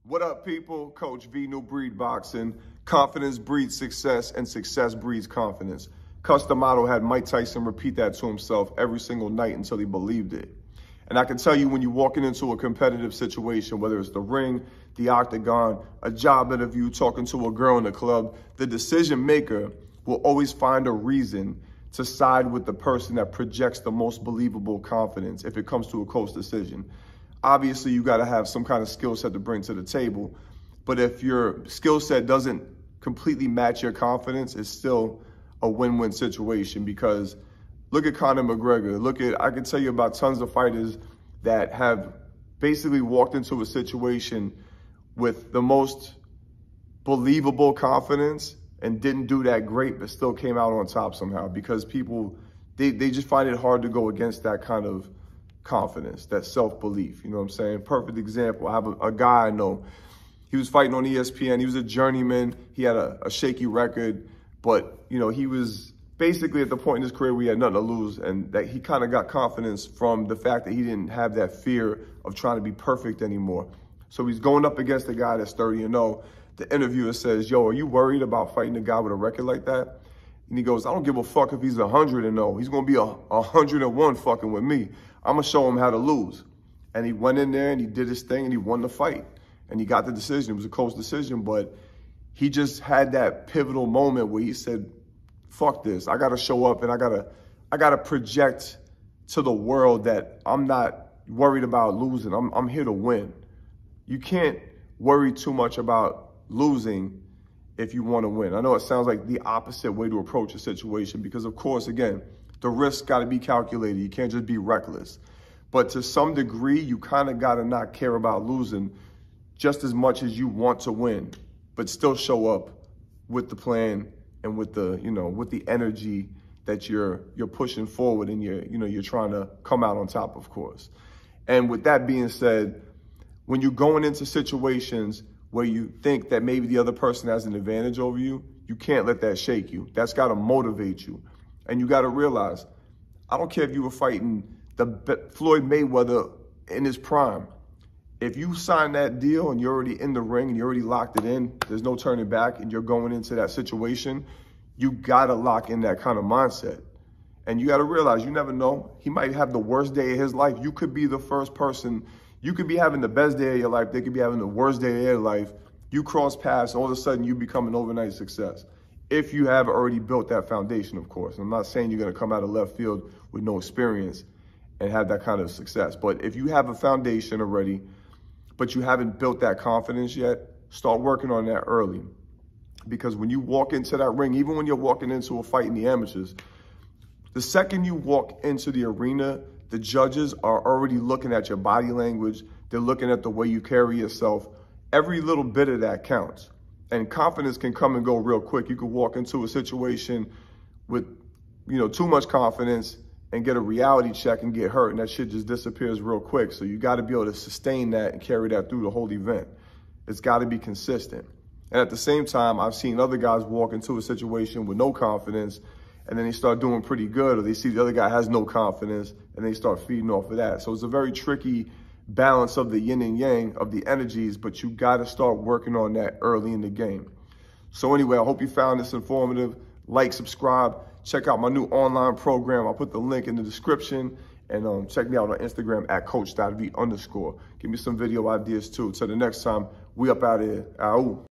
What up, people? Coach V, New Breed Boxing. Confidence breeds success, and success breeds confidence. Custom motto had Mike Tyson repeat that to himself every single night until he believed it. And I can tell you, when you're walking into a competitive situation, whether it's the ring, the octagon, a job interview, talking to a girl in the club, the decision maker will always find a reason to side with the person that projects the most believable confidence if it comes to a close decision. Obviously, you got to have some kind of skill set to bring to the table. But if your skill set doesn't completely match your confidence, it's still a win-win situation. Because look at Conor McGregor. I can tell you about tons of fighters that have basically walked into a situation with the most believable confidence and didn't do that great, but still came out on top somehow, because people, they just find it hard to go against that kind of confidence, that self-belief. You know what I'm saying? Perfect example. I have a guy I know. He was fighting on ESPN. He was a journeyman. He had a shaky record, but he was basically at the point in his career where he had nothing to lose, and that he kind of got confidence from the fact that he didn't have that fear of trying to be perfect anymore. So he's going up against a guy that's 30-0. The interviewer says, "Yo, are you worried about fighting a guy with a record like that?" And he goes, "I don't give a fuck if he's 100-0. He's going to be 101 fucking with me. I'm going to show him how to lose." And he went in there and he did his thing and he won the fight. And he got the decision. It was a close decision, but he just had that pivotal moment where he said, fuck this. I got to show up, and I got to project to the world that I'm not worried about losing. I'm here to win. You can't worry too much about losing if you want to win. I know it sounds like the opposite way to approach a situation, because of course, again, the risk got to be calculated. You can't just be reckless. But to some degree, you kind of got to not care about losing just as much as you want to win, but still show up with the plan and with the, with the energy that you're pushing forward, and you're trying to come out on top, of course. And with that being said, when you're going into situations where you think that maybe the other person has an advantage over you, you can't let that shake you. That's got to motivate you. And you got to realize, I don't care if you were fighting Floyd Mayweather in his prime. If you sign that deal and you're already in the ring and you already locked it in, there's no turning back, and you're going into that situation, you got to lock in that kind of mindset. And you got to realize, you never know. He might have the worst day of his life. You could be the first person. You could be having the best day of your life. They could be having the worst day of their life. You cross paths, all of a sudden you become an overnight success. If you have already built that foundation, of course. I'm not saying you're going to come out of left field with no experience and have that kind of success. But if you have a foundation already, but you haven't built that confidence yet, start working on that early. Because when you walk into that ring, even when you're walking into a fight in the amateurs, the second you walk into the arena, the judges are already looking at your body language. They're looking at the way you carry yourself. Every little bit of that counts. And confidence can come and go real quick. You could walk into a situation with, too much confidence and get a reality check and get hurt, and that shit just disappears real quick. So you got to be able to sustain that and carry that through the whole event. It's got to be consistent. And at the same time, I've seen other guys walk into a situation with no confidence, and then they start doing pretty good, or they see the other guy has no confidence, and they start feeding off of that. So it's a very tricky balance of the yin and yang of the energies, but you got to start working on that early in the game. So anyway, I hope you found this informative. Like, subscribe, check out my new online program. I'll put the link in the description, and check me out on Instagram at coach.v_. Give me some video ideas too. Till the next time, we up out of here. Ow.